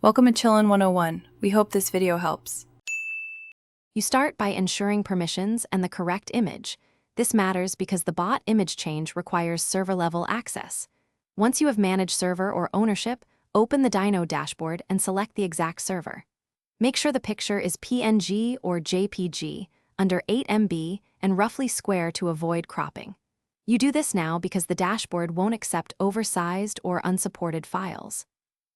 Welcome to Chillin' 101. We hope this video helps. You start by ensuring permissions and the correct image. This matters because the bot image change requires server-level access. Once you have managed server or ownership, open the Dyno dashboard and select the exact server. Make sure the picture is PNG or JPG, under 8 MB, and roughly square to avoid cropping. You do this now because the dashboard won't accept oversized or unsupported files.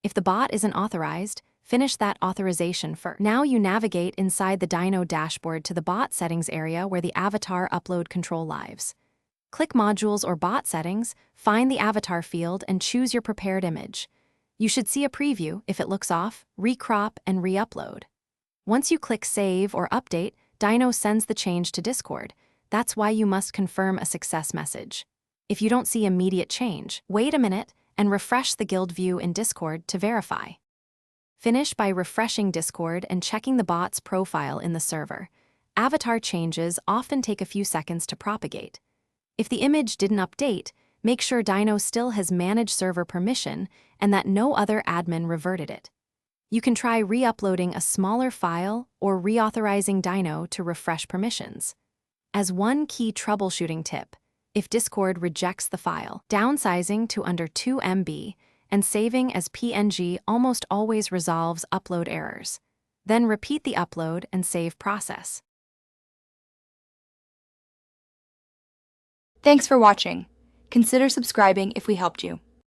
If the bot isn't authorized, finish that authorization first. Now you navigate inside the Dyno dashboard to the bot settings area where the avatar upload control lives. Click Modules or Bot Settings, find the avatar field, and choose your prepared image. You should see a preview. If it looks off, recrop and re-upload. Once you click Save or Update, Dyno sends the change to Discord. That's why you must confirm a success message. If you don't see immediate change, wait a minute and refresh the guild view in Discord to verify. Finish by refreshing Discord and checking the bot's profile in the server. Avatar changes often take a few seconds to propagate. If the image didn't update, make sure Dyno still has managed server permission and that no other admin reverted it. You can try re-uploading a smaller file or reauthorizing Dyno to refresh permissions. As one key troubleshooting tip, if Discord rejects the file, downsizing to under 2 MB and saving as PNG almost always resolves upload errors. Then repeat the upload and save process. Thanks for watching. Consider subscribing if we helped you.